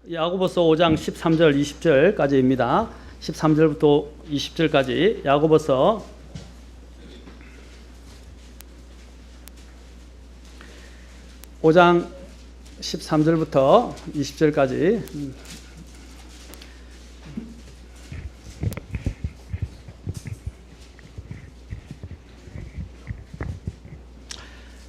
야고보서 5장 13절 20절까지입니다. 13절부터 20절까지 야고보서 5장 13절부터 20절까지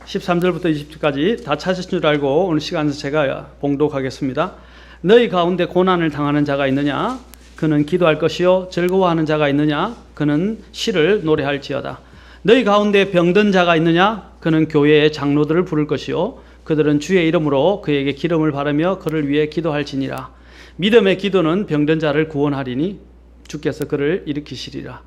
(13절부터 20절까지) 다 찾으신 줄 알고 오늘 시간에서 제가 봉독하겠습니다. 너희 가운데 고난을 당하는 자가 있느냐? 그는 기도할 것이요. 즐거워하는 자가 있느냐? 그는 시를 노래할지어다. 너희 가운데 병든 자가 있느냐? 그는 교회의 장로들을 부를 것이요. 그들은 주의 이름으로 그에게 기름을 바르며 그를 위해 기도할지니라. 믿음의 기도는 병든 자를 구원하리니 주께서 그를 일으키시리라.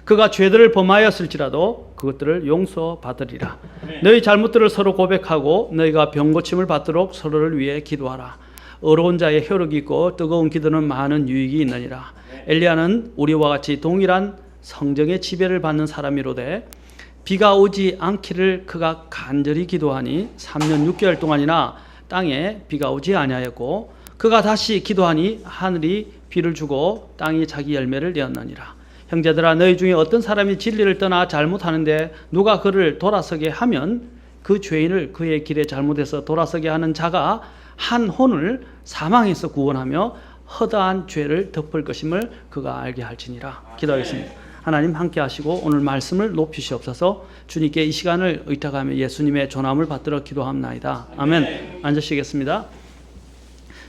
그가 죄들을 범하였을지라도 그것들을 용서받으리라. 너희 잘못들을 서로 고백하고 너희가 병고침을 받도록 서로를 위해 기도하라. 어려운 자의 혈육이 있고 뜨거운 기도는 많은 유익이 있느니라. 엘리야는 우리와 같이 동일한 성령의 지배를 받는 사람이로되 비가 오지 않기를 그가 간절히 기도하니 3년 6개월 동안이나 땅에 비가 오지 아니하였고 그가 다시 기도하니 하늘이 비를 주고 땅이 자기 열매를 내었느니라. 형제들아, 너희 중에 어떤 사람이 진리를 떠나 잘못하는데 누가 그를 돌아서게 하면 그 죄인을 그의 길에 잘못해서 돌아서게 하는 자가 한 혼을 사망에서 구원하며 허다한 죄를 덮을 것임을 그가 알게 할지니라. 기도하겠습니다. 하나님 함께 하시고 오늘 말씀을 높이시옵소서. 주님께 이 시간을 의탁하며 예수님의 존함을 받들어 기도합나이다. 아멘. 앉으시겠습니다.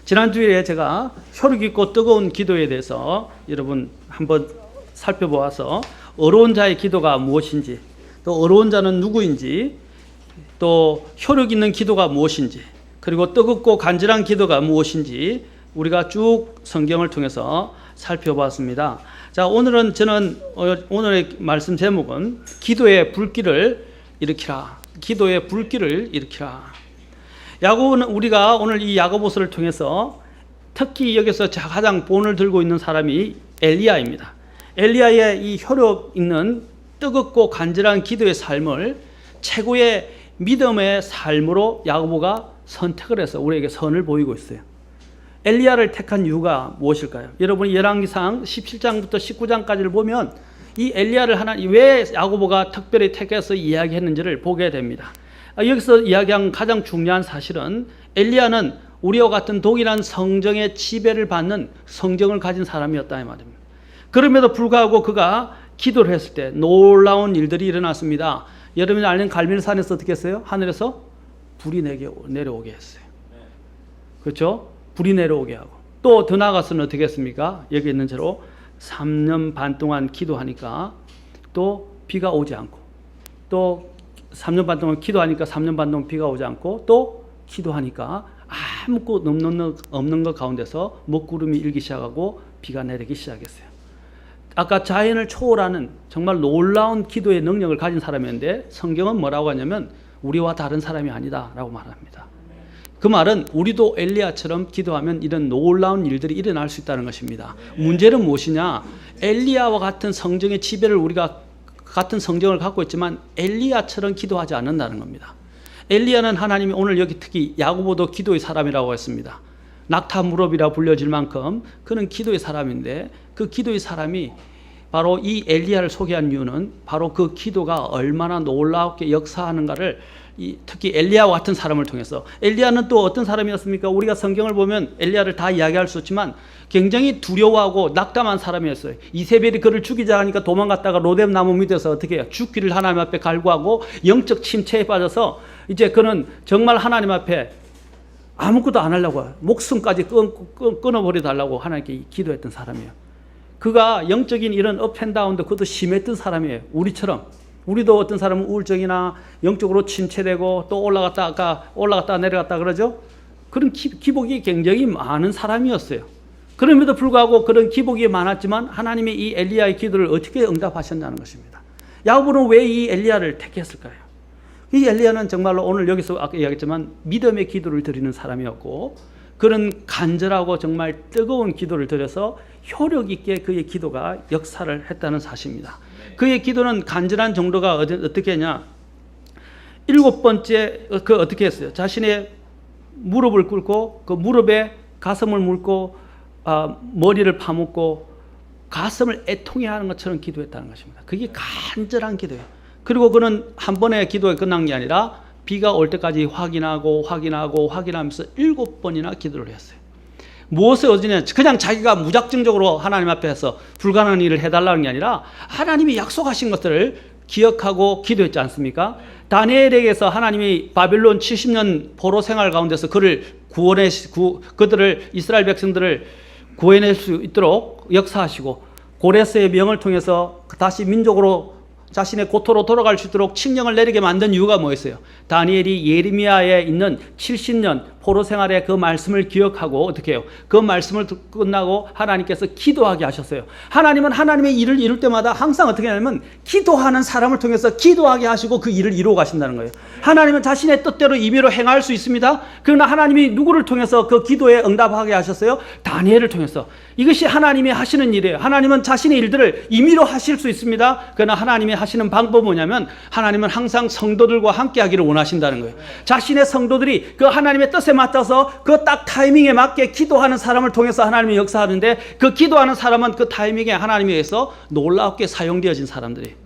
지난주에 제가 혈육 있고 뜨거운 기도에 대해서 여러분 한번 살펴보아서 어려운 자의 기도가 무엇인지, 또 어려운 자는 누구인지, 또 혈육 있는 기도가 무엇인지, 그리고 뜨겁고 간절한 기도가 무엇인지 우리가 쭉 성경을 통해서 살펴봤습니다. 자, 오늘은 오늘의 말씀 제목은 기도의 불길을 일으키라. 기도의 불길을 일으키라. 야고보는 우리가 오늘 이 야고보서를 통해서 특히 여기서 가장 본을 들고 있는 사람이 엘리야입니다. 엘리야의 이 혈육 있는 뜨겁고 간절한 기도의 삶을 최고의 믿음의 삶으로 야고보가 선택을 해서 우리에게 선을 보이고 있어요. 엘리야를 택한 이유가 무엇일까요? 여러분이 열왕기상 17장부터 19장까지를 보면 이 엘리야를 왜 야고보가 특별히 택해서 이야기했는지를 보게 됩니다. 여기서 이야기한 가장 중요한 사실은 엘리야는 우리와 같은 동일한 성정의 지배를 받는 성정을 가진 사람이었다 이 말입니다. 그럼에도 불구하고 그가 기도를 했을 때 놀라운 일들이 일어났습니다. 여러분이 아는 갈멜산에서 어떻게 했어요? 하늘에서 불이 내려오게 했어요. 그렇죠? 불이 내려오게 하고 또 더 나아가서는 어떻게 했습니까? 여기 있는 대로 3년 반 동안 기도하니까 또 비가 오지 않고, 또 3년 반 동안 기도하니까 3년 반 동안 비가 오지 않고, 또 기도하니까 아무것도 없는 것 가운데서 먹구름이 일기 시작하고 비가 내리기 시작했어요. 아까 자연을 초월하는 정말 놀라운 기도의 능력을 가진 사람이었는데 성경은 뭐라고 하냐면 우리와 다른 사람이 아니다 라고 말합니다. 그 말은 우리도 엘리야처럼 기도하면 이런 놀라운 일들이 일어날 수 있다는 것입니다. 문제는 무엇이냐? 엘리야와 같은 성정의 지배를 우리가 같은 성정을 갖고 있지만 엘리야처럼 기도하지 않는다는 겁니다. 엘리야는 하나님이 오늘 여기 특히 야고보도 기도의 사람이라고 했습니다. 낙타 무릎이라 불려질 만큼 그는 기도의 사람인데 그 기도의 사람이 바로 이 엘리야를 소개한 이유는 바로 그 기도가 얼마나 놀랍게 역사하는가를 특히 엘리야와 같은 사람을 통해서. 엘리야는 또 어떤 사람이었습니까? 우리가 성경을 보면 엘리야를 다 이야기할 수 없지만 굉장히 두려워하고 낙담한 사람이었어요. 이세벨이 그를 죽이자 하니까 도망갔다가 로뎀 나무 밑에서 어떻게 해요? 죽기를 하나님 앞에 갈구하고 영적 침체에 빠져서 이제 그는 정말 하나님 앞에 아무것도 안 하려고 목숨까지 끊어버려 달라고 하나님께 기도했던 사람이에요. 그가 영적인 이런 업앤다운도 그것도 심했던 사람이에요. 우리처럼. 우리도 어떤 사람은 우울증이나 영적으로 침체되고 또 올라갔다 내려갔다 그러죠. 그런 기복이 굉장히 많은 사람이었어요. 그럼에도 불구하고 그런 기복이 많았지만 하나님이 이 엘리야의 기도를 어떻게 응답하셨냐는 것입니다. 야고보는 왜 이 엘리야를 택했을까요? 이 엘리야는 정말로 오늘 여기서 아까 이야기했지만 믿음의 기도를 드리는 사람이었고, 그런 간절하고 정말 뜨거운 기도를 드려서 효력 있게 그의 기도가 역사를 했다는 사실입니다. 그의 기도는 간절한 정도가 어떻게 했냐? 7번째 어떻게 했어요? 자신의 무릎을 꿇고 그 무릎에 가슴을 물고 머리를 파묻고 가슴을 애통해 하는 것처럼 기도했다는 것입니다. 그게 간절한 기도예요. 그리고 그는 한 번의 기도에 끝난 게 아니라 비가 올 때까지 확인하면서 7번이나 기도를 했어요. 무엇에 어디냐? 그냥 자기가 무작정적으로 하나님 앞에서 불가능한 일을 해달라는 게 아니라 하나님이 약속하신 것들을 기억하고 기도했지 않습니까? 다니엘에게서 하나님이 바빌론 70년 포로 생활 가운데서 그들을 이스라엘 백성들을 구해낼 수 있도록 역사하시고, 고레스의 명을 통해서 다시 민족으로 자신의 고토로 돌아갈 수 있도록 칙령을 내리게 만든 이유가 뭐였어요? 다니엘이 예레미야에 있는 70년 포로 생활의 그 말씀을 기억하고 어떻게 해요? 그 말씀을 끝나고 하나님께서 기도하게 하셨어요. 하나님은 하나님의 일을 이룰 때마다 항상 어떻게 하냐면 기도하는 사람을 통해서 기도하게 하시고 그 일을 이루어 가신다는 거예요. 하나님은 자신의 뜻대로 임의로 행할 수 있습니다. 그러나 하나님이 누구를 통해서 그 기도에 응답하게 하셨어요? 다니엘을 통해서. 이것이 하나님이 하시는 일이에요. 하나님은 자신의 일들을 임의로 하실 수 있습니다. 그러나 하나님이 하시는 방법은 뭐냐면 하나님은 항상 성도들과 함께 하기를 원하신다는 거예요. 자신의 성도들이 그 하나님의 뜻에 맞춰서 그 딱 타이밍에 맞게 기도하는 사람을 통해서 하나님이 역사하는데, 그 기도하는 사람은 그 타이밍에 하나님에 의해서 놀랍게 사용되어진 사람들이에요.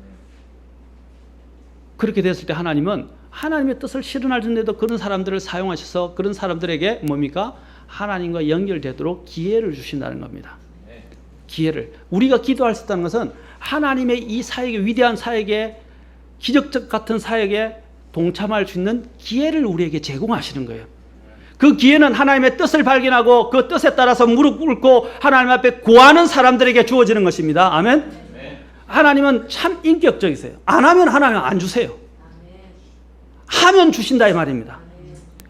그렇게 됐을 때 하나님은 하나님의 뜻을 실현할 텐데도 그런 사람들을 사용하셔서 그런 사람들에게 뭡니까? 하나님과 연결되도록 기회를 주신다는 겁니다. 기회를. 우리가 기도할 수 있다는 것은 하나님의 이 사역에, 위대한 사역에, 기적적 같은 사역에 동참할 수 있는 기회를 우리에게 제공하시는 거예요. 그 기회는 하나님의 뜻을 발견하고 그 뜻에 따라서 무릎 꿇고 하나님 앞에 구하는 사람들에게 주어지는 것입니다. 아멘? 하나님은 참 인격적이세요. 안 하면 하나님 안 주세요. 하면 주신다 이 말입니다.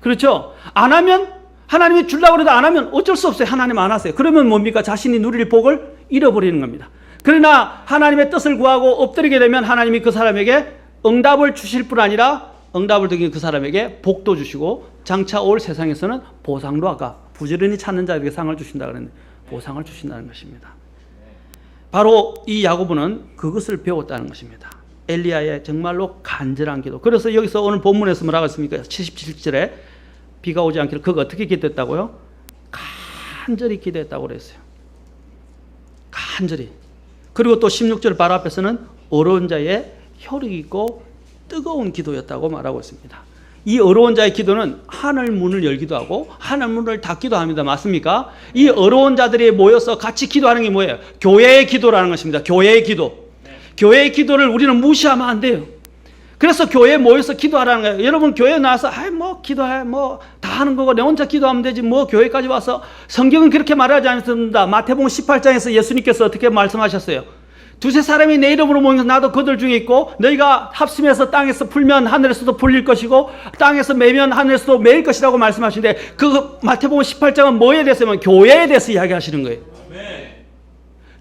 그렇죠? 안 하면, 하나님이 주려고 해도 안 하면 어쩔 수 없어요. 하나님 안 하세요. 그러면 뭡니까? 자신이 누릴 복을 잃어버리는 겁니다. 그러나 하나님의 뜻을 구하고 엎드리게 되면 하나님이 그 사람에게 응답을 주실 뿐 아니라 응답을 듣는 그 사람에게 복도 주시고, 장차 올 세상에서는 보상도, 아까 부지런히 찾는 자에게 상을 주신다 그랬는데 보상을 주신다는 것입니다. 바로 이 야고보는 그것을 배웠다는 것입니다. 엘리야의 정말로 간절한 기도. 그래서 여기서 오늘 본문에서 뭐라고 했습니까? 77절에 비가 오지 않기를 그가 어떻게 기도했다고요? 간절히 기도했다고 그랬어요. 간절히. 그리고 또 16절 바로 앞에서는 어려운 자의 혈육 있고 뜨거운 기도였다고 말하고 있습니다. 이 어려운 자의 기도는 하늘 문을 열기도 하고 하늘 문을 닫기도 합니다. 맞습니까? 이 어려운 자들이 모여서 같이 기도하는 게 뭐예요? 교회의 기도라는 것입니다. 교회의 기도. 교회의 기도를 우리는 무시하면 안 돼요. 그래서 교회에 모여서 기도하라는 거예요. 여러분 교회에 나와서 기도해 다 하는 거고 내 혼자 기도하면 되지 교회까지 와서. 성경은 그렇게 말하지 않습니다. 마태복음 18장에서 예수님께서 어떻게 말씀하셨어요? 두세 사람이 내 이름으로 모여서 나도 그들 중에 있고, 너희가 합심해서 땅에서 풀면 하늘에서도 풀릴 것이고 땅에서 매면 하늘에서도 매일 것이라고 말씀하시는데, 그 마태복음 18장은 뭐에 대해서면 교회에 대해서 이야기하시는 거예요.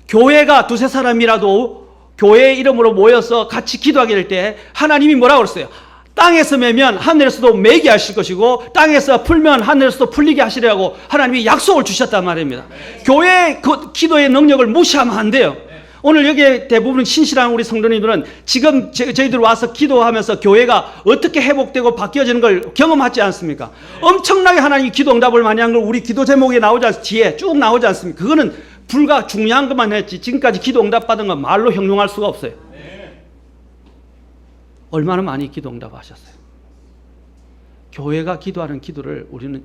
교회가 두세 사람이라도 교회의 이름으로 모여서 같이 기도하게 될 때 하나님이 뭐라고 그랬어요? 땅에서 매면 하늘에서도 매게 하실 것이고 땅에서 풀면 하늘에서도 풀리게 하시려고 하나님이 약속을 주셨단 말입니다. 교회의 그 기도의 능력을 무시하면 안 돼요. 오늘 여기에 대부분 신실한 우리 성도님들은 지금 저희들 와서 기도하면서 교회가 어떻게 회복되고 바뀌어지는 걸 경험하지 않습니까? 엄청나게 하나님이 기도 응답을 많이 한 걸 우리 기도 제목에 뒤에 쭉 나오지 않습니까? 그거는 불과 중요한 것만 했지 지금까지 기도 응답 받은 건 말로 형용할 수가 없어요. 얼마나 많이 기도 응답하셨어요. 교회가 기도하는 기도를 우리는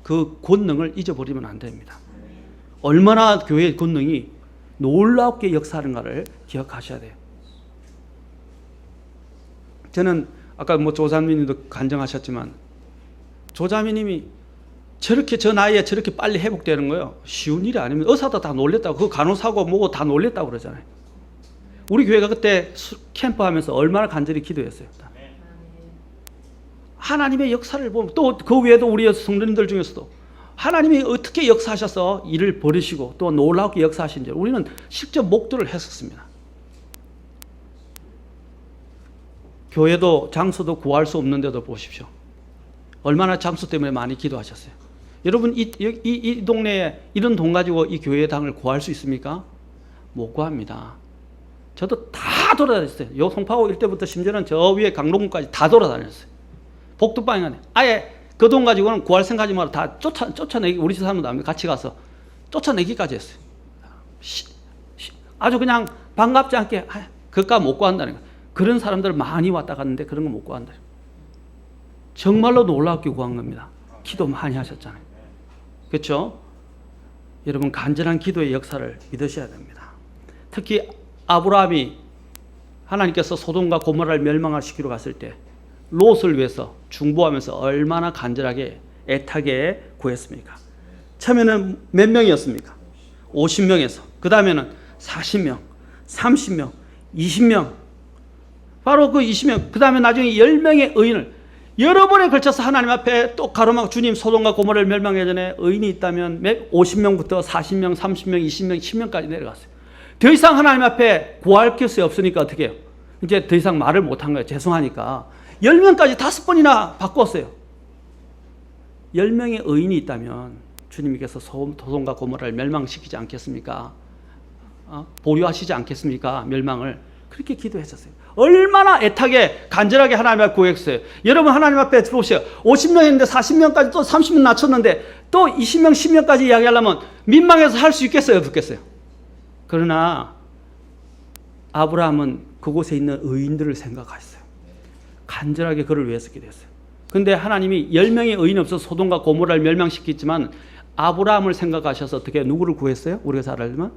그 권능을 잊어버리면 안 됩니다. 얼마나 교회의 권능이 놀랍게 역사하는가를 기억하셔야 돼요. 저는 아까 조자미님도 간증하셨지만 조자미님이 저렇게 저 나이에 저렇게 빨리 회복되는 거예요. 쉬운 일이 아닙니다. 의사도 다 놀랬다고, 그 간호사고 뭐고 다 놀랬다고 그러잖아요. 우리 교회가 그때 캠프 하면서 얼마나 간절히 기도했어요. 하나님의 역사를 보면 또 그 외에도 우리 성도님들 중에서도 하나님이 어떻게 역사하셔서 일을 벌이시고 또 놀랍게 역사하신지 우리는 직접 목도를 했었습니다. 교회도 장소도 구할 수 없는데도 보십시오. 얼마나 장소 때문에 많이 기도하셨어요. 여러분 이 동네에 이런 돈 가지고 이 교회당을 구할 수 있습니까? 못 구합니다. 저도 다 돌아다녔어요. 요 송파구 일대부터 심지어는 저 위에 강동구까지 다 돌아다녔어요. 복두방에 가네. 아예 그 돈 가지고는 구할 생각하지 마라. 다 쫓아내기, 우리 집 사람도 아닙니다. 같이 가서 쫓아내기까지 했어요. 아주 그냥 반갑지 않게 그깟 못 구한다는 거예요. 그런 사람들 많이 왔다 갔는데 그런 거 못 구한다. 정말로 놀랍게 구한 겁니다. 기도 많이 하셨잖아요. 그렇죠? 여러분 간절한 기도의 역사를 믿으셔야 됩니다. 특히 아브라함이 하나님께서 소돔과 고모라를 멸망시키러 갔을 때 롯을 위해서 중보하면서 얼마나 간절하게 애타게 구했습니까? 처음에는 몇 명이었습니까? 50명에서 그 다음에는 40명, 30명, 20명, 바로 그 20명, 그 다음에 나중에 10명의 의인을 여러 번에 걸쳐서 하나님 앞에 또 가로막 주님 소돔과 고모라를 멸망하기 전에 의인이 있다면 50명부터 40명, 30명, 20명, 10명까지 내려갔어요. 더 이상 하나님 앞에 구할 것이 없으니까 어떻게 해요? 이제 더 이상 말을 못한 거예요. 죄송하니까. 10명까지 5번이나 바꿨어요. 10명의 의인이 있다면 주님께서 소돔과 고모라를 멸망시키지 않겠습니까? 보류하시지 않겠습니까? 멸망을. 그렇게 기도했었어요. 얼마나 애타게 간절하게 하나님 앞에 구했어요. 여러분 하나님 앞에 보세요. 50명 했는데 40명까지 또 30명 낮췄는데 또 20명, 10명까지 이야기하려면 민망해서 할 수 있겠어요? 없겠어요? 그러나 아브라함은 그곳에 있는 의인들을 생각했어요. 간절하게 그를 위해서 기도했어요. 그런데 하나님이 10명의 의인이 없어서 소돔과 고모라를 멸망시켰지만 아브라함을 생각하셔서 어떻게 누구를 구했어요? 우리가 잘 알지만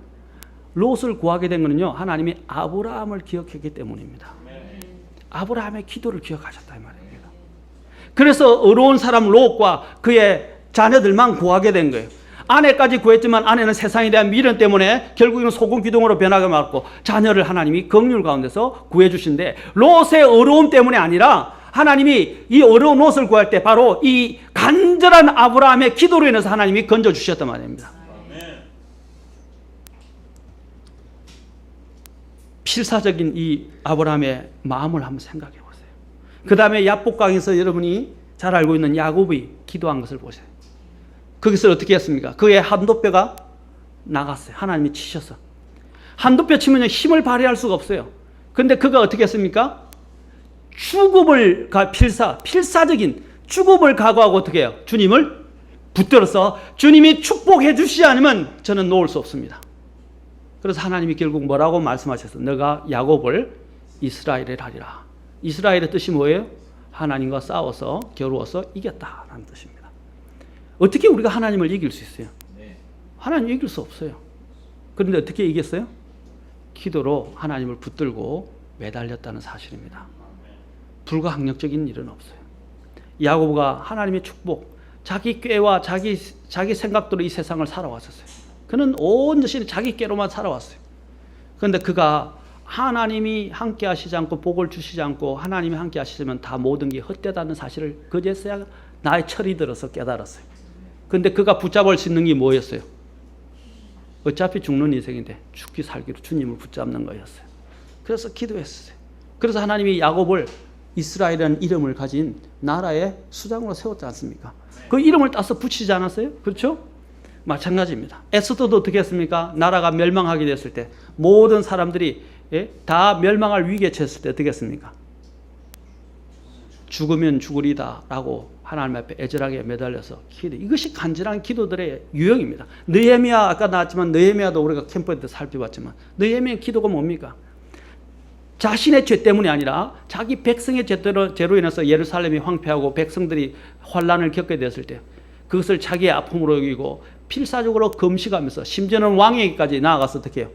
롯을 구하게 된 것은요, 하나님이 아브라함을 기억했기 때문입니다. 아브라함의 기도를 기억하셨다 이 말입니다. 그래서 어려운 사람 롯과 그의 자녀들만 구하게 된 거예요. 아내까지 구했지만 아내는 세상에 대한 미련 때문에 결국에는 소금 기둥으로 변하게 말고 자녀를 하나님이 긍휼 가운데서 구해 주신데 롯의 어려움 때문이 아니라 하나님이 이 어려운 롯을 구할 때 바로 이 간절한 아브라함의 기도로 인해서 하나님이 건져 주셨단 말입니다. 필사적인 이 아브라함의 마음을 한번 생각해 보세요. 그 다음에 야복강에서 여러분이 잘 알고 있는 야곱이 기도한 것을 보세요. 거기서 어떻게 했습니까? 그의 한도뼈가 나갔어요. 하나님이 치셔서. 한도뼈 치면 힘을 발휘할 수가 없어요. 그런데 그가 어떻게 했습니까? 죽음을 필사적인 죽음을 각오하고 어떻게 해요? 주님을 붙들어서 주님이 축복해 주시지 않으면 저는 놓을 수 없습니다. 그래서 하나님이 결국 뭐라고 말씀하셨어요? 너가 야곱을 이스라엘에 하리라. 이스라엘의 뜻이 뭐예요? 하나님과 싸워서 겨루어서 이겼다라는 뜻입니다. 어떻게 우리가 하나님을 이길 수 있어요? 하나님 이길 수 없어요. 그런데 어떻게 이겼어요? 기도로 하나님을 붙들고 매달렸다는 사실입니다. 불가항력적인 일은 없어요. 야고보가 하나님의 축복, 자기 꾀와 자기 생각대로 이 세상을 살아왔었어요. 그는 온전히 자기 꾀로만 살아왔어요. 그런데 그가 하나님이 함께 하시지 않고 복을 주시지 않고 하나님이 함께 하시면 다 모든 게 헛되다는 사실을 그제서야 나의 철이 들어서 깨달았어요. 그런데 그가 붙잡을 수 있는 게 뭐였어요? 어차피 죽는 인생인데 죽기 살기로 주님을 붙잡는 거였어요. 그래서 기도했어요. 그래서 하나님이 야곱을 이스라엘이라는 이름을 가진 나라의 수장으로 세웠지 않습니까? 그 이름을 따서 붙이지 않았어요? 그렇죠? 마찬가지입니다. 에스더도 어떻게 했습니까? 나라가 멸망하게 됐을 때 모든 사람들이 다 멸망할 위기에 처했을 때 어떻게 했습니까? 죽으면 죽으리다 라고 하나님 앞에 애절하게 매달려서 기도. 이것이 간절한 기도들의 유형입니다. 느헤미야 아까 나왔지만 느헤미야도 우리가 캠프 때 살펴봤지만 느헤미야 기도가 뭡니까? 자신의 죄 때문이 아니라 자기 백성의 죄로 인해서 예루살렘이 황폐하고 백성들이 환란을 겪게 됐을 때 그것을 자기의 아픔으로 여기고 필사적으로 금식하면서 심지어는 왕에게까지 나아가서 어떻게 해요?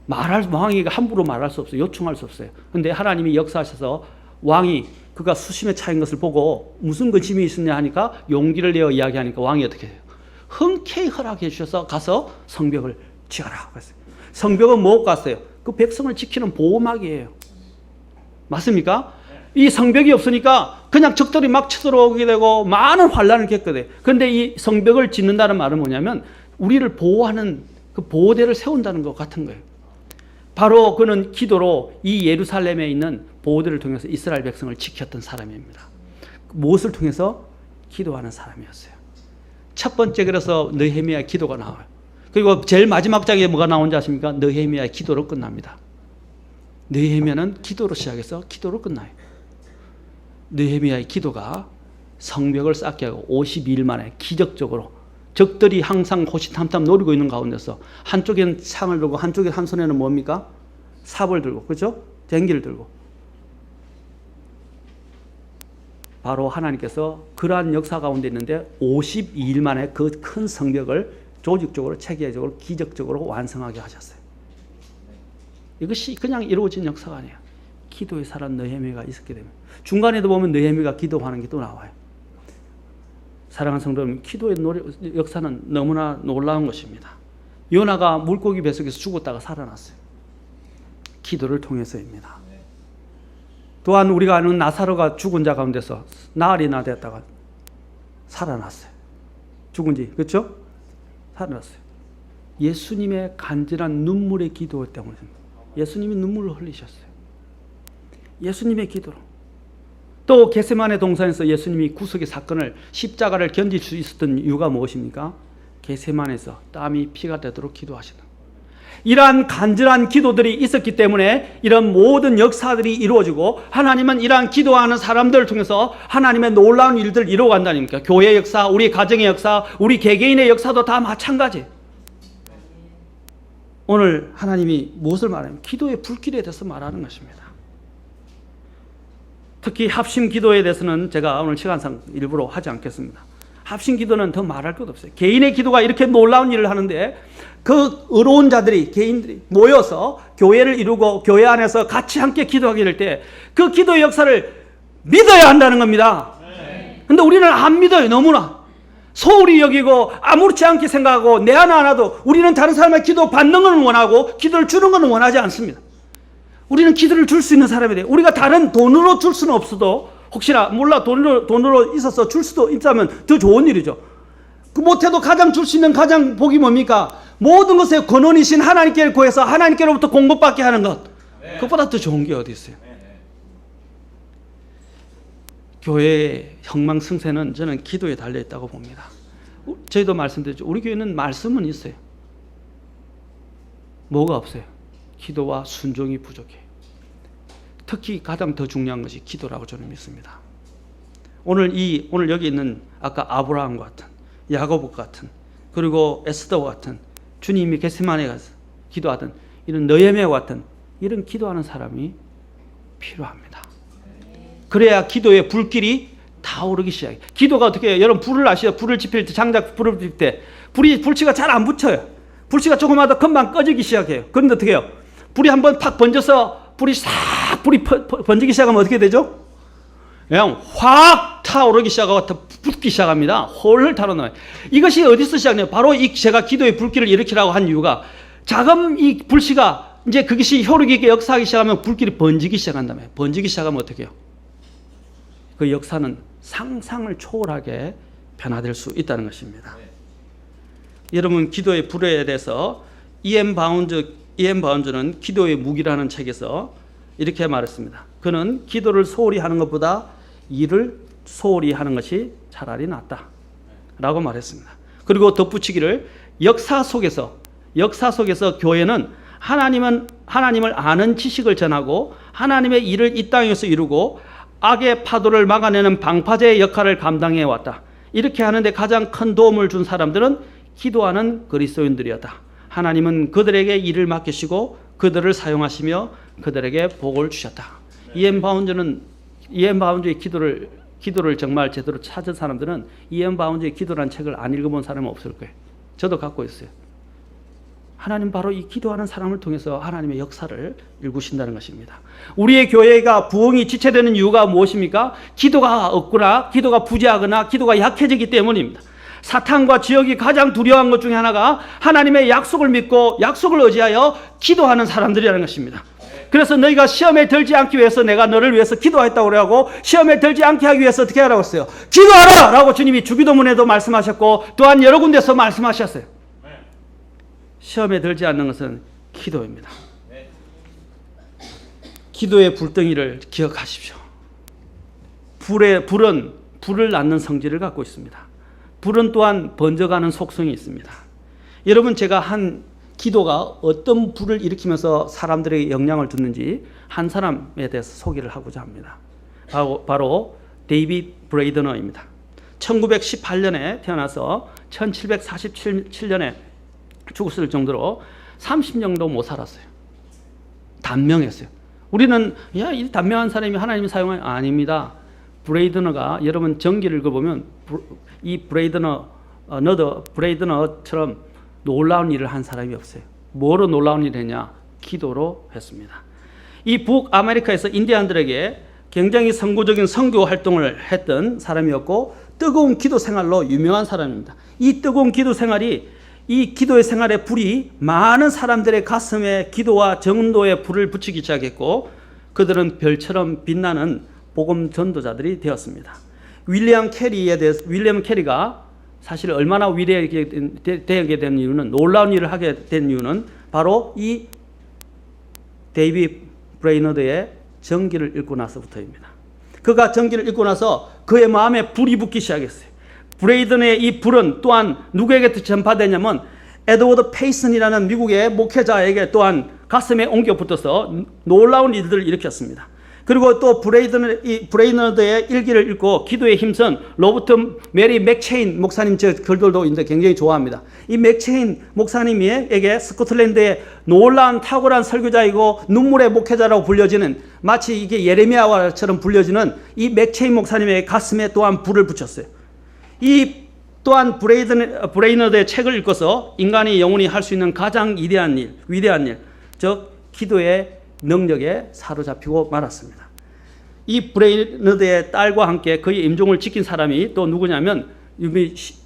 왕에게 함부로 말할 수 없어요. 요청할 수 없어요. 그런데 하나님이 역사하셔서 왕이 그가 수심에 차인 것을 보고 무슨 근심이 있었냐 하니까 용기를 내어 이야기하니까 왕이 어떻게 해요? 흔쾌히 허락해 주셔서 가서 성벽을 지어라 그랬어요. 성벽은 뭐 갔어요? 그 백성을 지키는 보호막이에요. 맞습니까? 이 성벽이 없으니까 그냥 적들이 막 쳐들어오게 되고 많은 환란을 겪게 돼요. 그런데 이 성벽을 짓는다는 말은 뭐냐면 우리를 보호하는 그 보호대를 세운다는 것 같은 거예요. 바로 그는 기도로 이 예루살렘에 있는 보호들을 통해서 이스라엘 백성을 지켰던 사람입니다. 무엇을 통해서? 기도하는 사람이었어요. 첫 번째 그래서 느헤미야의 기도가 나와요. 그리고 제일 마지막 장에 뭐가 나온지 아십니까? 느헤미야의 기도로 끝납니다. 느헤미야는 기도로 시작해서 기도로 끝나요. 느헤미야의 기도가 성벽을 쌓게 하고 52일 만에 기적적으로 적들이 항상 호시탐탐 노리고 있는 가운데서 한쪽에는 창을 들고 한쪽에 한 손에는 뭡니까? 삽을 들고, 그렇죠? 쟁기를 들고. 바로 하나님께서 그러한 역사 가운데 있는데 52일 만에 그 큰 성벽을 조직적으로 체계적으로 기적적으로 완성하게 하셨어요. 이것이 그냥 이루어진 역사가 아니에요. 기도의 사람 느헤미야가 있었기 때문에. 중간에도 보면 느헤미야가 기도하는 게 또 나와요. 사랑하는 성도 여러분, 기도의 역사는 너무나 놀라운 것입니다. 요나가 물고기 뱃속에서 죽었다가 살아났어요. 기도를 통해서입니다. 또한 우리가 아는 나사로가 죽은 자 가운데서 나흘이나 됐다가 살아났어요. 죽은 지, 그렇죠? 살아났어요. 예수님의 간절한 눈물의 기도 때문입니다. 예수님이 눈물을 흘리셨어요. 예수님의 기도로. 또 겟세마네 동산에서 예수님이 구속의 사건을 십자가를 견딜 수 있었던 이유가 무엇입니까? 겟세마네에서 땀이 피가 되도록 기도하시는. 이러한 간절한 기도들이 있었기 때문에 이런 모든 역사들이 이루어지고 하나님은 이러한 기도하는 사람들을 통해서 하나님의 놀라운 일들을 이루어간다는 겁니까? 교회 역사, 우리 가정의 역사, 우리 개개인의 역사도 다 마찬가지. 오늘 하나님이 무엇을 말하냐면 기도의 불길에 대해서 말하는 것입니다. 특히 합심 기도에 대해서는 제가 오늘 시간상 일부러 하지 않겠습니다. 합심 기도는 더 말할 것 없어요. 개인의 기도가 이렇게 놀라운 일을 하는데 그 의로운 자들이, 개인들이 모여서 교회를 이루고 교회 안에서 같이 함께 기도하게 될 때 그 기도의 역사를 믿어야 한다는 겁니다. 그런데 우리는 안 믿어요. 너무나 소홀히 여기고 아무렇지 않게 생각하고 내 하나 하나도 우리는 다른 사람의 기도 받는 건 원하고 기도를 주는 건 원하지 않습니다. 우리는 기도를 줄 수 있는 사람이 돼요. 우리가 다른 돈으로 줄 수는 없어도 혹시나 몰라 돈으로 있어서 줄 수도 있다면 더 좋은 일이죠. 그 못해도 가장 줄 수 있는 가장 복이 뭡니까? 모든 것의 근원이신 하나님께 구해서 하나님께로부터 공급받게 하는 것. 그것보다 더 좋은 게 어디 있어요? 교회의 흥망성쇠는 저는 기도에 달려있다고 봅니다. 저희도 말씀드렸죠. 우리 교회는 말씀은 있어요. 뭐가 없어요? 기도와 순종이 부족해요. 특히 가장 더 중요한 것이 기도라고 저는 믿습니다. 오늘 여기 있는 아까 아브라함과 같은, 야고보 같은, 그리고 에스더와 같은, 주님이 겟세마네 가서 기도하던 이런 느헤미야와 같은 이런 기도하는 사람이 필요합니다. 그래야 기도의 불길이 타오르기 시작해요. 기도가 어떻게 해요? 여러분 불을 아시죠? 불을 지필 때, 장작 불을 지필 때 불씨가 잘 안 붙여요. 불씨가 조금 하다 금방 꺼지기 시작해요. 그런데 어떻게 해요? 불이 한번 팍 번져서 불이 번지기 시작하면 어떻게 되죠? 그냥 확 타오르기 시작하고 붙기 시작합니다. 홀을 타러나요. 이것이 어디서 시작해요? 바로 제가 기도의 불길을 일으키라고 한 이유가 자금 이 불씨가 이제 그것이 효력 있게 역사하기 시작하면 불길이 번지기 시작한다며. 번지기 시작하면 어떻게 해요? 그 역사는 상상을 초월하게 변화될 수 있다는 것입니다. 여러분 기도의 불에 대해서 E.M. 바운즈는 기도의 무기라는 책에서 이렇게 말했습니다. 그는 기도를 소홀히 하는 것보다 일을 소홀히 하는 것이 차라리 낫다 라고 말했습니다. 그리고 덧붙이기를 역사 속에서 교회는 하나님을 아는 지식을 전하고 하나님의 일을 이 땅에서 이루고 악의 파도를 막아내는 방파제의 역할을 감당해 왔다. 이렇게 하는데 가장 큰 도움을 준 사람들은 기도하는 그리스도인들이었다. 하나님은 그들에게 일을 맡기시고 그들을 사용하시며 그들에게 복을 주셨다. E.M. 바운즈의 기도를 정말 제대로 찾은 사람들은 E.M. 바운즈의 기도라는 책을 안 읽어본 사람은 없을 거예요. 저도 갖고 있어요. 하나님 바로 이 기도하는 사람을 통해서 하나님의 역사를 일구신다는 것입니다. 우리의 교회가 부흥이 지체되는 이유가 무엇입니까? 기도가 없거나 기도가 부재하거나 기도가 약해지기 때문입니다. 사탄과 지역이 가장 두려워한 것 중에 하나가 하나님의 약속을 믿고 약속을 의지하여 기도하는 사람들이라는 것입니다. 그래서 너희가 시험에 들지 않기 위해서 내가 너를 위해서 기도했다고 그러고 시험에 들지 않게 하기 위해서 어떻게 하라고 했어요? 기도하라! 라고 주님이 주기도문에도 말씀하셨고 또한 여러 군데서 말씀하셨어요. 시험에 들지 않는 것은 기도입니다. 기도의 불덩이를 기억하십시오. 불은 불을 낳는 성질을 갖고 있습니다. 불은 또한 번져가는 속성이 있습니다. 여러분, 제가 한 기도가 어떤 불을 일으키면서 사람들에게 영향을 주는지 한 사람에 대해서 소개를 하고자 합니다. 바로 데이빗 브레이드너입니다. 1918년에 태어나서 1747년에 죽었을 정도로 30년도 못 살았어요. 단명했어요. 우리는 이 단명한 사람이 하나님이 사용한 아닙니다. 브레이드너가 여러분 전기를 읽어보면 이 브레이드너처럼 놀라운 일을 한 사람이 없어요. 뭐로 놀라운 일을 했냐? 기도로 했습니다. 이 북아메리카에서 인디안들에게 굉장히 선구적인 선교 활동을 했던 사람이었고 뜨거운 기도 생활로 유명한 사람입니다. 이 뜨거운 기도 생활이 이 기도의 생활의 불이 많은 사람들의 가슴에 기도와 정도의 불을 붙이기 시작했고 그들은 별처럼 빛나는 복음 전도자들이 되었습니다. 윌리엄 캐리가 사실 얼마나 위대하게 된 이유는, 놀라운 일을 하게 된 이유는 바로 이 데이빗 브레이너드의 전기를 읽고 나서부터입니다. 그가 전기를 읽고 나서 그의 마음에 불이 붙기 시작했어요. 브레이든의 이 불은 또한 누구에게 전파되냐면 에드워드 페이슨이라는 미국의 목회자에게 또한 가슴에 옮겨 붙어서 놀라운 일들을 일으켰습니다. 그리고 또 브레이너드의 일기를 읽고 기도에 힘쓴 로버트 메리 맥체인 목사님 저 글들도 있는데 굉장히 좋아합니다. 이 맥체인 목사님에게 스코틀랜드의 놀라운 탁월한 설교자이고 눈물의 목회자라고 불려지는, 마치 이게 예레미야처럼 불려지는 이 맥체인 목사님의 가슴에 또한 불을 붙였어요. 이 또한 브레이너드의 책을 읽고서 인간이 영원히 할 수 있는 가장 위대한 일, 즉 기도의 능력에 사로잡히고 말았습니다. 이 브레이너드의 딸과 함께 그의 임종을 지킨 사람이 또 누구냐면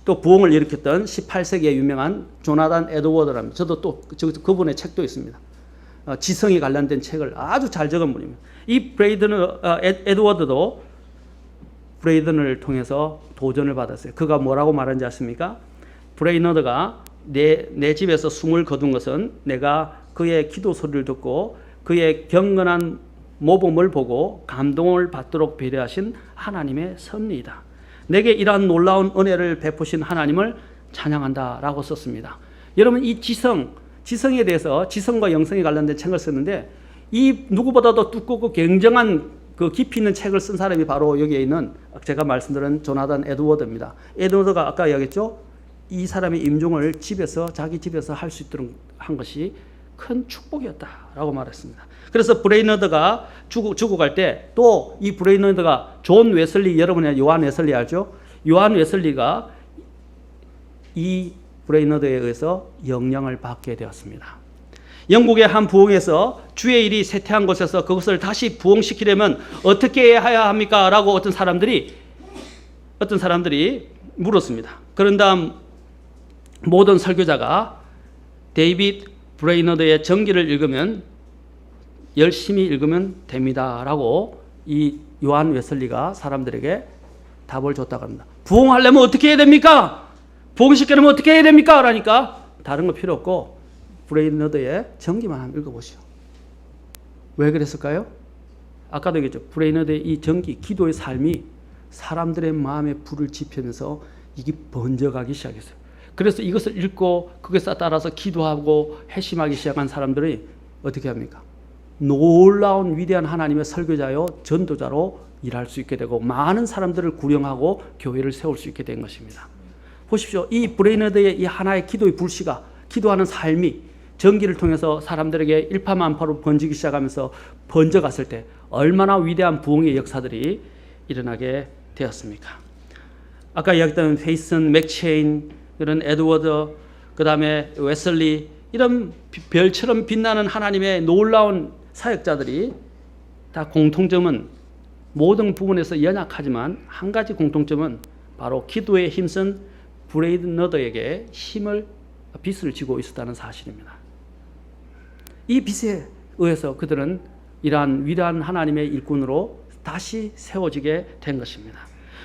또 부흥을 일으켰던 18세기에 유명한 조나단 에드워드랍니다. 저도 또 그분의 책도 있습니다. 지성에 관련된 책을 아주 잘 적은 분입니다. 이 에드워드도 브레이든을 통해서 도전을 받았어요. 그가 뭐라고 말하는지 아십니까? 브레이너드가 내 집에서 숨을 거둔 것은 내가 그의 기도 소리를 듣고 그의 경건한 모범을 보고 감동을 받도록 배려하신 하나님의 섭리이다. 내게 이러한 놀라운 은혜를 베푸신 하나님을 찬양한다라고 썼습니다. 여러분, 이 지성에 대해서 지성과 영성에 관련된 책을 썼는데 이 누구보다도 두껍고 굉장한 그 깊이 있는 책을 쓴 사람이 바로 여기에 있는 제가 말씀드린 조나단 에드워드입니다. 에드워드가 아까 이야기했죠. 이 사람의 임종을 자기 집에서 할 수 있도록 한 것이 큰 축복이었다라고 말했습니다. 그래서 브레이너드가 죽어갈 때 또 이 브레이너드가 존 웨슬리, 여러분의 요한 웨슬리 알죠? 요한 웨슬리가 이 브레이너드에 의해서 영향을 받게 되었습니다. 영국의 한 부흥에서 주의 일이 쇠퇴한 곳에서 그것을 다시 부흥시키려면 어떻게 해야 합니까? 라고 어떤 사람들이 물었습니다. 그런 다음 모든 설교자가 데이빗 브레이너드의 전기를 열심히 읽으면 됩니다 라고 이 요한 웨슬리가 사람들에게 답을 줬다고 합니다. 부흥하려면 어떻게 해야 됩니까? 부흥시키려면 어떻게 해야 됩니까? 그러니까 다른 거 필요 없고 브레이너드의 전기만 한번 읽어보시오. 왜 그랬을까요? 아까도 얘기했죠. 브레이너드의 이 전기, 기도의 삶이 사람들의 마음에 불을 지피면서 이게 번져가기 시작했어요. 그래서 이것을 읽고 그것에 따라서 기도하고 회심하기 시작한 사람들이 어떻게 합니까? 놀라운 위대한 하나님의 설교자요 전도자로 일할 수 있게 되고 많은 사람들을 구령하고 교회를 세울 수 있게 된 것입니다. 보십시오. 이 브레이너드의 이 하나의 기도의 불씨가, 기도하는 삶이 전기를 통해서 사람들에게 일파만파로 번지기 시작하면서 번져갔을 때 얼마나 위대한 부흥의 역사들이 일어나게 되었습니까? 아까 이야기했던 페이슨, 맥체인, 이런 에드워드, 그 다음에 웨슬리, 이런 별처럼 빛나는 하나님의 놀라운 사역자들이 다 공통점은, 모든 부분에서 연약하지만 한 가지 공통점은 바로 기도에 힘쓴 브레이너드에게 빛을 지고 있었다는 사실입니다. 이 빛에 의해서 그들은 이러한 위대한 하나님의 일꾼으로 다시 세워지게 된 것입니다.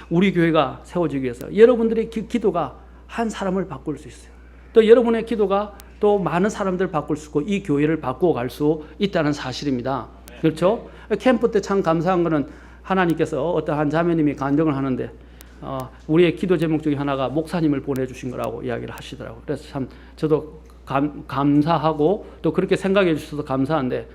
우리 교회가 세워지기 위해서 여러분들의 기도가 한 사람을 바꿀 수 있어요. 또 여러분의 기도가 또 많은 사람들을 바꿀 수 있고 이 교회를 바꾸어 갈 수 있다는 사실입니다. 그렇죠? 캠프 때 참 감사한 거는 하나님께서 어떤 한 자매님이 간증을 하는데 우리의 기도 제목 중에 하나가 목사님을 보내주신 거라고 이야기를 하시더라고요. 그래서 참 저도 감사하고 또 그렇게 생각해 주셔서 감사한데,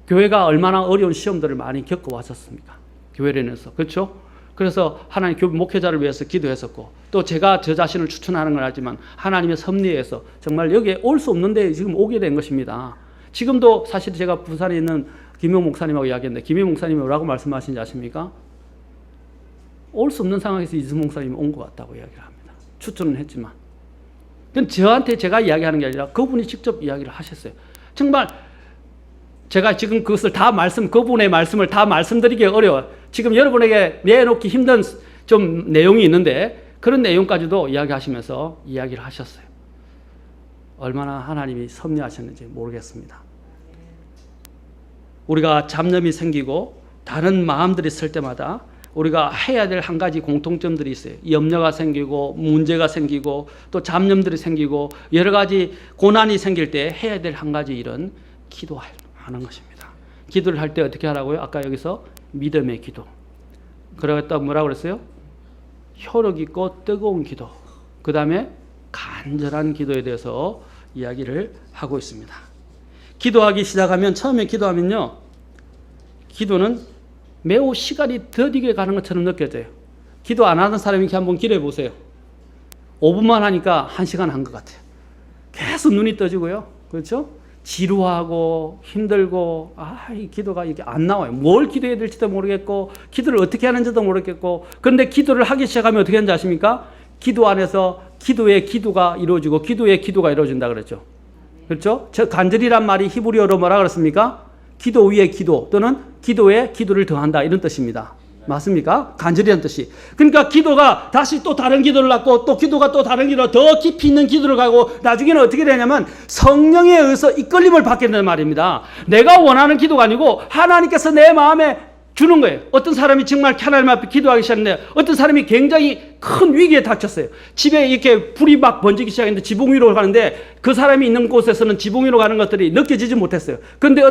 교회가 얼마나 어려운 시험들을 많이 겪어왔었습니까? 교회를 내서. 그렇죠? 그래서 하나님 교회 목회자를 위해서 기도했었고, 또 제가 저 자신을 추천하는 건 알지만 하나님의 섭리에서 정말 여기에 올 수 없는데 지금 오게 된 것입니다. 지금도 사실 제가 부산에 있는 김용 목사님하고 이야기했는데, 김용 목사님이 뭐라고 말씀하시는지 아십니까? 올 수 없는 상황에서 이승 목사님이 온 것 같다고 이야기를 합니다. 추천은 했지만. 그건 저한테 제가 이야기하는 게 아니라 그분이 직접 이야기를 하셨어요. 정말 제가 지금 그것을 다 그분의 말씀을 다 말씀드리기 어려워요. 지금 여러분에게 내놓기 힘든 좀 내용이 있는데, 그런 내용까지도 이야기하시면서 이야기를 하셨어요. 얼마나 하나님이 섭리하셨는지 모르겠습니다. 우리가 잡념이 생기고 다른 마음들이 있을 때마다 우리가 해야 될 한 가지 공통점들이 있어요. 염려가 생기고 문제가 생기고 또 잡념들이 생기고 여러 가지 고난이 생길 때 해야 될 한 가지 일은 기도하는 것입니다. 기도를 할 때 어떻게 하라고요? 아까 여기서 믿음의 기도. 그러다 뭐라고 그랬어요? 혈육 있고 뜨거운 기도. 그 다음에 간절한 기도에 대해서 이야기를 하고 있습니다. 기도하기 시작하면, 처음에 기도하면요, 기도는 매우 시간이 더디게 가는 것처럼 느껴져요. 기도 안 하는 사람이 이렇게 한번 기도해 보세요. 5분만 하니까 1시간 한 것 같아요. 계속 눈이 떠지고요. 그렇죠? 지루하고 힘들고, 이 기도가 이게 안 나와요. 뭘 기도해야 될지도 모르겠고, 기도를 어떻게 하는지도 모르겠고, 그런데 기도를 하기 시작하면 어떻게 하는지 아십니까? 기도 안에서 기도의 기도가 이루어지고, 기도의 기도가 이루어진다 그랬죠. 그렇죠? 저 간절이란 말이 히브리어로 뭐라 그랬습니까? 기도 위에 기도 또는 기도에 기도를 더한다, 이런 뜻입니다. 맞습니까? 간절이라는 뜻이. 그러니까 기도가 다시 또 다른 기도를 갖고, 또 기도가 또 다른 기도, 더 깊이 있는 기도를 가고, 나중에는 어떻게 되냐면 성령에 의해서 이끌림을 받게 된단 말입니다. 내가 원하는 기도가 아니고 하나님께서 내 마음에 주는 거예요. 어떤 사람이 정말 하나님 앞에 기도하기 시작했는데, 어떤 사람이 굉장히 큰 위기에 닥쳤어요. 집에 이렇게 불이 막 번지기 시작했는데 지붕 위로 가는데, 그 사람이 있는 곳에서는 지붕 위로 가는 것들이 느껴지지 못했어요. 그런데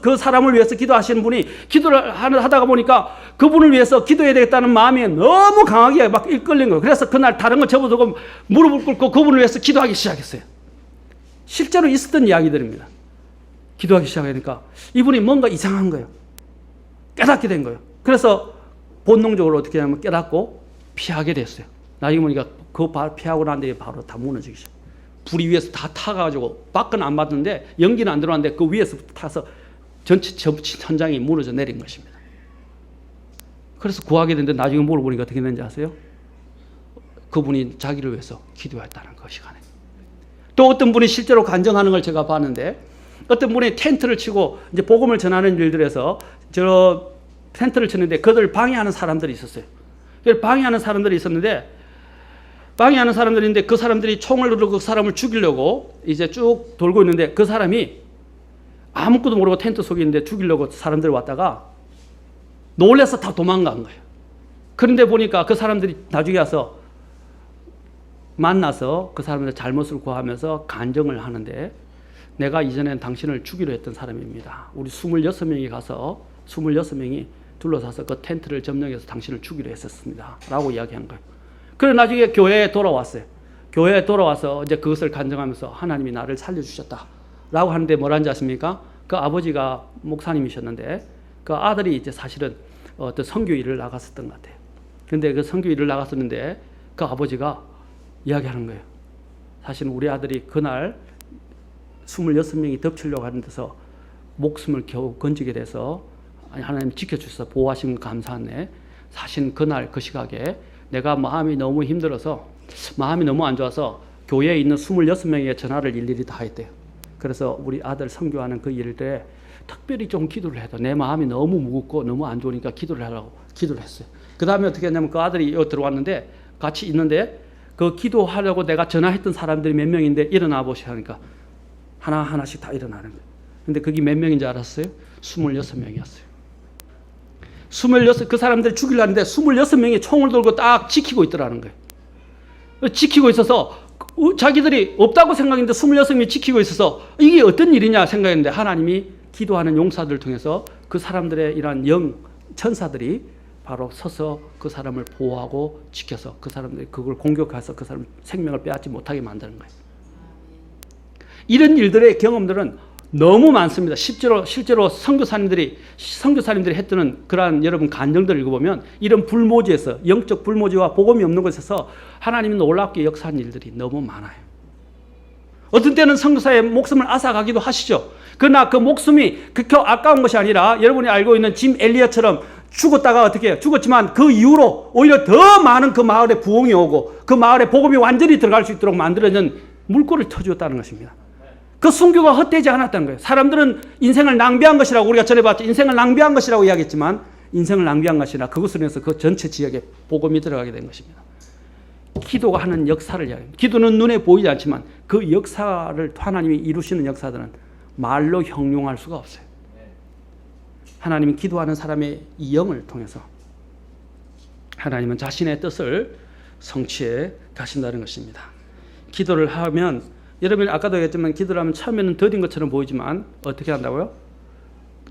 그 사람을 위해서 기도하시는 분이 기도를 하다가 보니까 그분을 위해서 기도해야 되겠다는 마음이 너무 강하게 막 이끌린 거예요. 그래서 그날 다른 거 접어두고 무릎을 꿇고 그분을 위해서 기도하기 시작했어요. 실제로 있었던 이야기들입니다. 기도하기 시작하니까 이분이 뭔가 이상한 거예요. 깨닫게 된 거예요. 그래서 본능적으로 어떻게 하냐면 깨닫고 피하게 됐어요. 나중에 보니까 그 피하고 난 뒤에 바로 다 무너지기 시작. 불이 위에서 다 타가지고 밖은 안 맞는데, 연기는 안 들어왔는데 그 위에서 타서 전체 천장이 무너져 내린 것입니다. 그래서 구하게 됐는데 나중에 물어보니까 어떻게 됐는지 아세요? 그분이 자기를 위해서 기도했다는 그 시간에. 또 어떤 분이 실제로 간증하는 걸 제가 봤는데, 어떤 분이 텐트를 치고 이제 복음을 전하는 일들에서 저 텐트를 쳤는데 그들 방해하는 사람들이 있었어요. 방해하는 사람들이 있었는데, 그 사람들이 총을 들고 그 사람을 죽이려고 이제 쭉 돌고 있는데, 그 사람이 아무것도 모르고 텐트 속에 있는데 죽이려고 사람들이 왔다가 놀라서 다 도망간 거예요. 그런데 보니까 그 사람들이 나중에 와서 만나서 그 사람들의 잘못을 구하면서 간증을 하는데, 내가 이전엔 당신을 죽이려 했던 사람입니다. 우리 26명이 가서 26명이 둘러싸서 그 텐트를 점령해서 당신을 죽이려 했었습니다. 라고 이야기한 거예요. 그래 나중에 교회에 돌아왔어요. 교회에 돌아와서 이제 그것을 간증하면서 하나님이 나를 살려주셨다. 라고 하는데 뭐라는지 아십니까? 그 아버지가 목사님이셨는데, 그 아들이 이제 사실은 어떤 선교 일을 나갔었던 것 같아요. 근데 그 선교 일을 나갔었는데 그 아버지가 이야기하는 거예요. 사실은 우리 아들이 그날 26명이 덮치려고 하는 데서 목숨을 겨우 건지게 돼서 하나님 지켜주셔서 보호하신 건 감사하네. 사실 그날 그 시각에 내가 마음이 너무 힘들어서, 마음이 너무 안 좋아서 교회에 있는 26명의 전화를 일일이 다 했대요. 그래서 우리 아들 선교하는 그 일을 때 특별히 좀 기도를 해도 내 마음이 너무 무겁고 너무 안 좋으니까 기도를 하라고 기도를 했어요. 그 다음에 어떻게 했냐면 그 아들이 여기 들어왔는데 같이 있는데, 그 기도하려고 내가 전화했던 사람들이 몇 명인데 일어나 보시라니까 하나씩 다 일어나는 거예요. 근데 그게 몇 명인지 알았어요? 26명이었어요. 그 사람들 죽이려는데 26명이 총을 들고 딱 지키고 있더라는 거예요. 지키고 있어서 자기들이 없다고 생각했는데 26명이 지키고 있어서 이게 어떤 일이냐 생각했는데, 하나님이 기도하는 용사들을 통해서 그 사람들의 이러한 영 천사들이 바로 서서 그 사람을 보호하고 지켜서 그 사람들이 그걸 공격해서 그 사람 생명을 빼앗지 못하게 만드는 거예요. 이런 일들의 경험들은 너무 많습니다. 실제로 선교사님들이 했던 그러한 여러분 간증들을 읽어보면 이런 불모지에서 영적 불모지와 복음이 없는 곳에서 하나님이 놀랍게 역사한 일들이 너무 많아요. 어떤 때는 선교사의 목숨을 앗아가기도 하시죠. 그러나 그 목숨이 그렇게 아까운 것이 아니라 여러분이 알고 있는 짐 엘리엇처럼 죽었다가 어떻게 해요? 죽었지만 그 이후로 오히려 더 많은 그 마을에 부흥이 오고 그 마을에 복음이 완전히 들어갈 수 있도록 만들어진 물꼬를 터주었다는 것입니다. 그 순교가 헛되지 않았다는 거예요. 사람들은 인생을 낭비한 것이라고 우리가 전에 봤죠. 인생을 낭비한 것이라고 이야기했지만 인생을 낭비한 것이나 그것으로 인해서 그 전체 지역에 복음이 들어가게 된 것입니다. 기도가 하는 역사를 이야기합니다. 기도는 눈에 보이지 않지만 그 역사를 하나님이 이루시는 역사들은 말로 형용할 수가 없어요. 하나님이 기도하는 사람의 이 영을 통해서 하나님은 자신의 뜻을 성취해 가신다는 것입니다. 기도를 하면 여러분이 아까도 얘기했지만 기도를 하면 처음에는 더딘 것처럼 보이지만 어떻게 한다고요?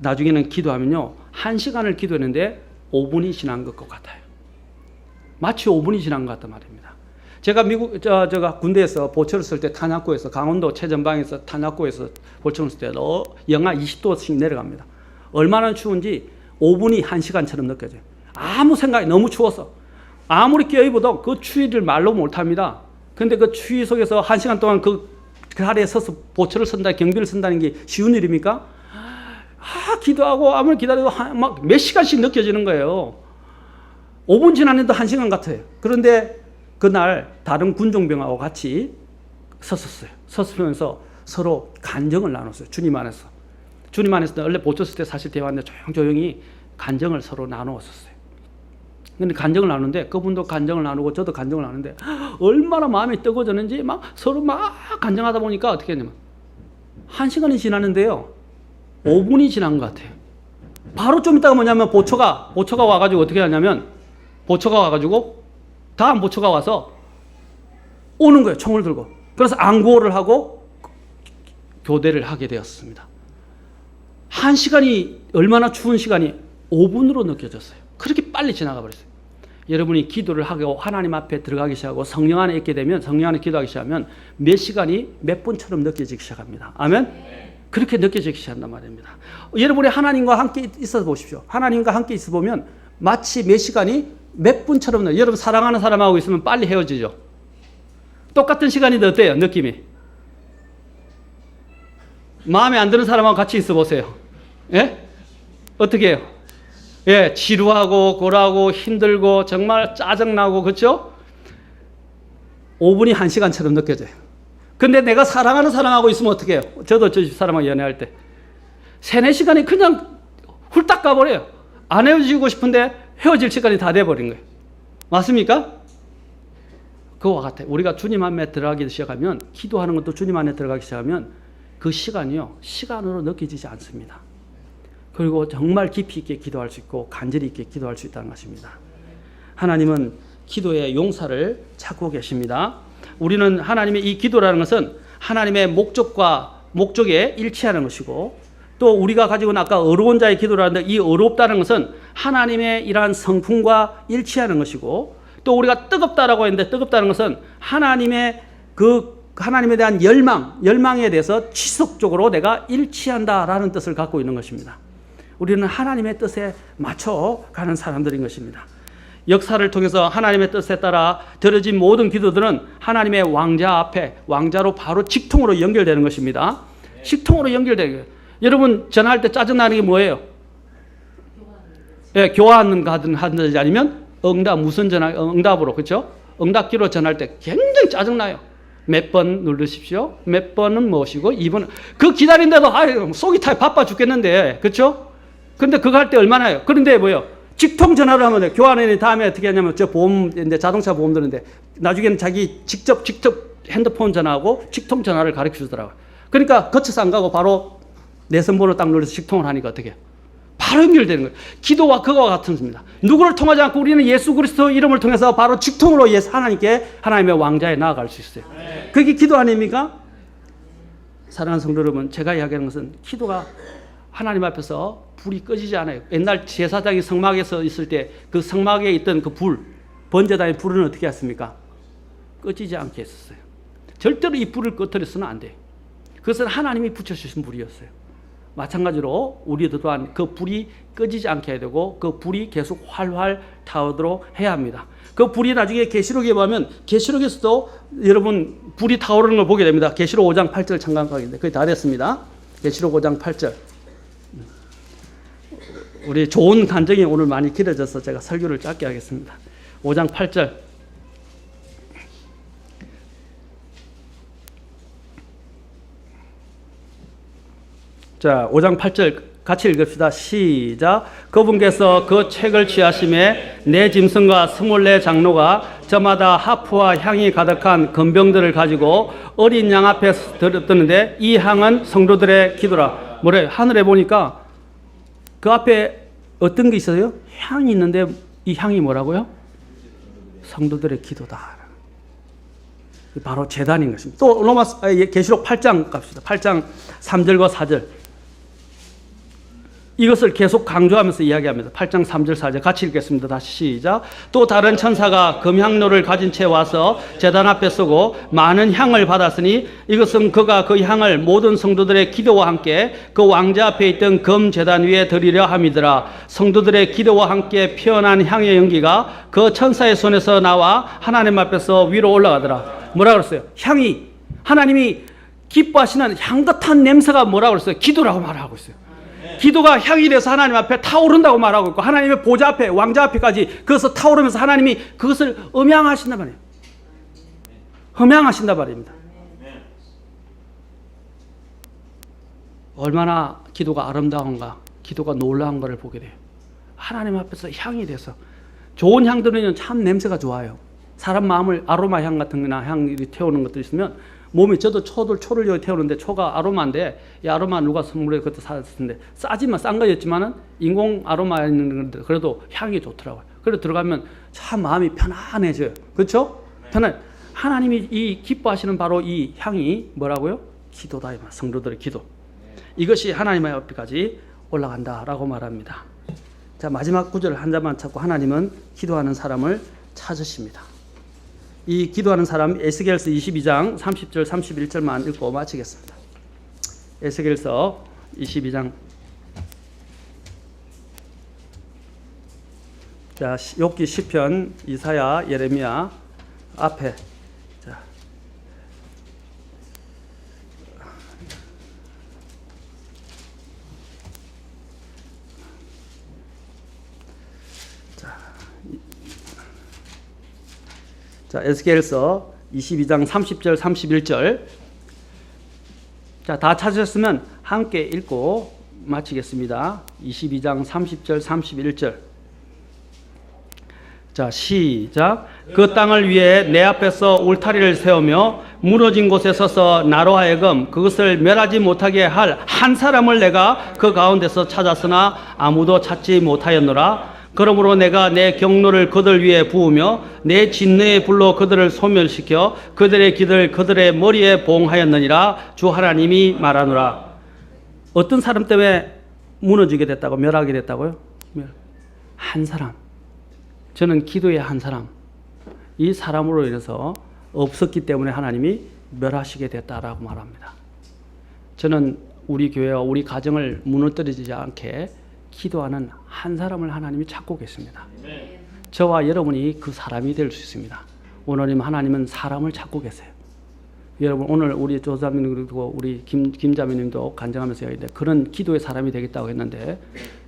나중에는 기도하면요 1시간을 기도했는데 5분이 지난 것 같아요. 마치 5분이 지난 것 같단 말입니다. 제가 제가 군대에서 보초를 쓸 때 탄약고에서 강원도 최전방에서 탄약고에서 보초를 쓸 때 영하 20도씩 내려갑니다. 얼마나 추운지 5분이 1시간처럼 느껴져요. 아무 생각이 너무 추워서 아무리 깨어입어도 그 추위를 말로 못합니다. 근데 그 추위 속에서 1시간 동안 그 아래에 서서 보초를 쓴다, 경비를 쓴다는 게 쉬운 일입니까? 기도하고 아무리 기다려도 막 몇 시간씩 느껴지는 거예요. 5분 지났는데 1시간 같아요. 그런데 그날 다른 군종병하고 같이 섰었어요. 섰으면서 서로 간정을 나눴어요. 주님 안에서. 주님 안에서 원래 보초 쓸 때 사실 대화인데 조용히 간정을 서로 나누었었어요. 근데 간정을 나누는데 그분도 간정을 나누고 저도 간정을 나누는데 얼마나 마음이 뜨거워졌는지 막 서로 막 간정하다 보니까 어떻게 했냐면 1시간이 지났는데요 5분이 지난 것 같아요. 바로 좀 있다가 뭐냐면 보초가 와가지고 어떻게 하냐면 보초가 와가지고 다음 보초가 와서 오는 거예요. 총을 들고. 그래서 안구호를 하고 교대를 하게 되었습니다. 1시간이 얼마나 추운 시간이 5분으로 느껴졌어요. 그렇게 빨리 지나가 버렸어요. 여러분이 기도를 하고 하나님 앞에 들어가기 시작하고 성령 안에 있게 되면 성령 안에 기도하기 시작하면 몇 시간이 몇 분처럼 느껴지기 시작합니다. 아멘? 그렇게 느껴지기 시작한단 말입니다. 여러분이 하나님과 함께 있어 보십시오. 하나님과 함께 있어 보면 마치 몇 시간이 몇 분처럼 여러분 사랑하는 사람하고 있으면 빨리 헤어지죠. 똑같은 시간인데 어때요? 느낌이. 마음에 안 드는 사람하고 같이 있어 보세요. 예? 어떻게 해요? 예, 지루하고 고라고 힘들고 정말 짜증나고 그렇죠? 5분이 1시간처럼 느껴져요. 근데 내가 사랑하는 사람하고 있으면 어떻게 해요? 저도 저 집 사람하고 연애할 때 3, 4시간이 그냥 훌딱 가버려요. 안 헤어지고 싶은데 헤어질 시간이 다 돼버린 거예요. 맞습니까? 그와 같아요. 우리가 주님 안에 들어가기 시작하면 기도하는 것도 주님 안에 들어가기 시작하면 그 시간이요 시간으로 느껴지지 않습니다. 그리고 정말 깊이 있게 기도할 수 있고 간절히 있게 기도할 수 있다는 것입니다. 하나님은 기도의 용사를 찾고 계십니다. 우리는 하나님의 이 기도라는 것은 하나님의 목적에 일치하는 것이고 또 우리가 가지고 있는 아까 어려운 자의 기도라는데 이 어렵다는 것은 하나님의 이러한 성품과 일치하는 것이고 또 우리가 뜨겁다라고 했는데 뜨겁다는 것은 하나님의 하나님에 대한 열망에 대해서 지속적으로 내가 일치한다라는 뜻을 갖고 있는 것입니다. 우리는 하나님의 뜻에 맞춰가는 사람들인 것입니다. 역사를 통해서 하나님의 뜻에 따라 드려진 모든 기도들은 하나님의 왕자 앞에 왕자로 바로 직통으로 연결되는 것입니다. 직통으로 연결되는 거예요. 여러분 전화할 때 짜증나는 게 뭐예요? 예, 교환 하든지 아니면 무슨 응답으로 그렇죠? 응답기로 전화할 때 굉장히 짜증나요. 몇 번 누르십시오. 몇 번은 무엇이고 2번 그 기다린데도 속이 타 바빠 죽겠는데 그렇죠? 근데 그거 할 때 얼마나 해요? 그런데 뭐예요? 직통 전화를 하면 교환원이 다음에 어떻게 하냐면 저 보험인데 자동차 보험 드는데 나중에는 자기 직접 핸드폰 전화하고 직통 전화를 가르쳐 주더라고요. 그러니까 거쳐서 안 가고 바로 내선번호 딱 눌러서 직통을 하니까 어떻게 해요? 바로 연결되는 거예요. 기도와 그거와 같습니다. 누구를 통하지 않고 우리는 예수 그리스도 이름을 통해서 바로 직통으로 하나님의 왕자에 나아갈 수 있어요. 그게 기도 아닙니까? 사랑하는 성도 여러분, 제가 이야기하는 것은 기도가 하나님 앞에서 불이 꺼지지 않아요. 옛날 제사장이 성막에서 있을 때 그 성막에 있던 그 불, 번제단의 불은 어떻게 했습니까? 꺼지지 않게 했었어요. 절대로 이 불을 꺼뜨려서는 안 돼요. 그것은 하나님이 붙여주신 불이었어요. 마찬가지로 우리도 또한 그 불이 꺼지지 않게 해야 되고 그 불이 계속 활활 타오르도록 해야 합니다. 그 불이 나중에 계시록에 보면 계시록에서도 여러분 불이 타오르는 걸 보게 됩니다. 계시록 5장 8절 잠깐만인데 거의 다 됐습니다. 계시록 5장 8절. 우리 좋은 간증이 오늘 많이 길어져서 제가 설교를 짧게 하겠습니다. 5장 8절. 자, 5장 8절 같이 읽읍시다. 시작. 그분께서 그 책을 취하심에 내 짐승과 24 장로가 저마다 하프와 향이 가득한 금병들을 가지고 어린 양 앞에 들었는데 이 향은 성도들의 기도라. 뭐래? 하늘에 보니까 그 앞에 어떤 게 있어요? 향이 있는데 이 향이 뭐라고요? 성도들의 기도다. 바로 제단인 것입니다. 또 계시록 8장 갑시다. 8장 3절과 4절. 이것을 계속 강조하면서 이야기합니다. 8장 3절 4절 같이 읽겠습니다. 다시 시작. 또 다른 천사가 금향로를 가진 채 와서 제단 앞에 서고 많은 향을 받았으니 이것은 그가 그 향을 모든 성도들의 기도와 함께 그 왕자 앞에 있던 금 제단 위에 드리려 함이더라. 성도들의 기도와 함께 피어난 향의 연기가 그 천사의 손에서 나와 하나님 앞에서 위로 올라가더라. 뭐라 그랬어요? 향이 하나님이 기뻐하시는 향긋한 냄새가 뭐라고 그랬어요? 기도라고 말하고 있어요. 기도가 향이 돼서 하나님 앞에 타오른다고 말하고 있고 하나님의 보좌 앞에 왕자 앞에까지 그것을 타오르면서 하나님이 그것을 음향하신단 말이에요. 음향하신단 말입니다. 얼마나 기도가 아름다운가, 기도가 놀라운 것을 보게 돼요. 하나님 앞에서 향이 돼서 좋은 향들은 참 냄새가 좋아요. 사람 마음을 아로마 향 같은 거나 향이 태우는 것들이 있으면 몸에 저도 초를 여기 태우는데 초가 아로마인데 이 아로마 누가 선물해 그것도 샀는데 싸지만 싼 거였지만은 인공 아로마 있는 건데 그래도 향이 좋더라고요. 그래서 들어가면 참 마음이 편안해져요. 그렇죠? 편안. 하나님이 이 기뻐하시는 바로 이 향이 뭐라고요? 기도다. 성도들의 기도. 이것이 하나님의 앞에까지 올라간다라고 말합니다. 자, 마지막 구절 한 자만 찾고 하나님은 기도하는 사람을 찾으십니다. 이 기도하는 사람 에스겔서 22장 30절 31절만 읽고 마치겠습니다. 에스겔서 22장. 자, 욥기, 시편, 이사야, 예레미야 앞에 자, 에스겔서 22장 30절 31절. 자, 다 찾으셨으면 함께 읽고 마치겠습니다. 22장 30절 31절. 자, 시작. 그 땅을 위해 내 앞에서 울타리를 세우며 무너진 곳에 서서 나로 하여금 그것을 멸하지 못하게 할 한 사람을 내가 그 가운데서 찾았으나 아무도 찾지 못하였노라. 그러므로 내가 내 경로를 그들 위에 부으며 내 진노의 불로 그들을 소멸시켜 그들의 길을 그들의 머리에 봉하였느니라. 주 하나님이 말하노라. 어떤 사람 때문에 무너지게 됐다고, 멸하게 됐다고요? 한 사람. 저는 기도의 한 사람. 이 사람으로 인해서 없었기 때문에 하나님이 멸하시게 됐다라고 말합니다. 저는 우리 교회와 우리 가정을 무너뜨리지 않게 기도하는 한 사람을 하나님이 찾고 계십니다. 저와 여러분이 그 사람이 될 수 있습니다. 오늘님 하나님은 사람을 찾고 계세요. 여러분 오늘 우리 조자매님 그리고 우리 김자매님도 간증하면서 얘기했는데 그런 기도의 사람이 되겠다고 했는데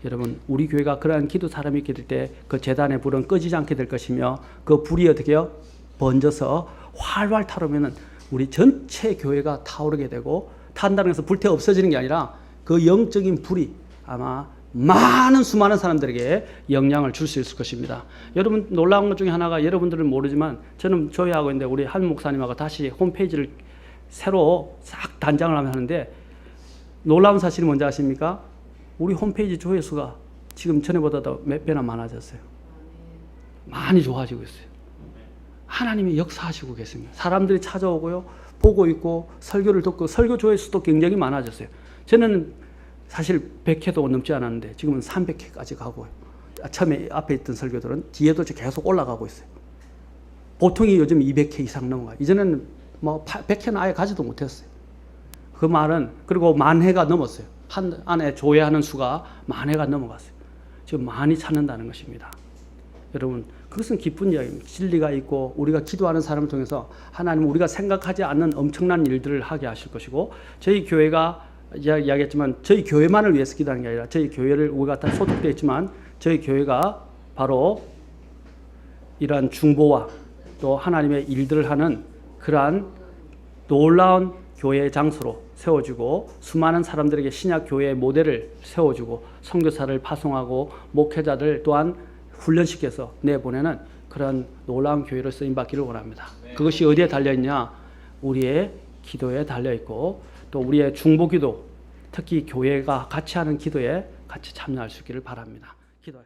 여러분 우리 교회가 그러한 기도 사람이 있게 될 때 그 제단의 불은 꺼지지 않게 될 것이며 그 불이 어떻게 해요? 번져서 활활 타오르면 우리 전체 교회가 타오르게 되고 탄다는 것은 불태워 없어지는 게 아니라 그 영적인 불이 아마 많은 수많은 사람들에게 영향을 줄 수 있을 것입니다. 여러분 놀라운 것 중에 하나가 여러분들은 모르지만 저는 조회하고 있는데 우리 한 목사님하고 다시 홈페이지를 새로 싹 단장을 하는데 놀라운 사실이 뭔지 아십니까? 우리 홈페이지 조회수가 지금 전에보다도 몇 배나 많아졌어요. 많이 좋아지고 있어요. 하나님이 역사하시고 계십니다. 사람들이 찾아오고요. 보고 있고 설교를 듣고 설교 조회수도 굉장히 많아졌어요. 저는 사실 100회도 넘지 않았는데 지금은 300회까지 가고요. 처음에 앞에 있던 설교들은 뒤에도 계속 올라가고 있어요. 보통이 요즘 200회 이상 넘어가요. 이전에는 뭐 100회는 아예 가지도 못했어요. 그 말은 그리고 10,000회가 넘었어요. 한 안에 조회하는 수가 10,000회가 넘어갔어요. 지금 많이 찾는다는 것입니다. 여러분, 그것은 기쁜 이야기입니다. 진리가 있고 우리가 기도하는 사람을 통해서 하나님은 우리가 생각하지 않는 엄청난 일들을 하게 하실 것이고, 저희 교회가 이야기했지만 저희 교회만을 위해서 기도하는 게 아니라 저희 교회를 우리가 다 소속되어 있지만 저희 교회가 바로 이러한 중보와 또 하나님의 일들을 하는 그러한 놀라운 교회의 장소로 세워주고, 수많은 사람들에게 신약 교회의 모델을 세워주고 선교사를 파송하고 목회자들 또한 훈련시켜서 내보내는 그런 놀라운 교회로 쓰임받기를 원합니다. 그것이 어디에 달려있냐? 우리의 기도에 달려있고 또 우리의 중보기도, 특히 교회가 같이 하는 기도에 같이 참여할 수 있기를 바랍니다. 기도해.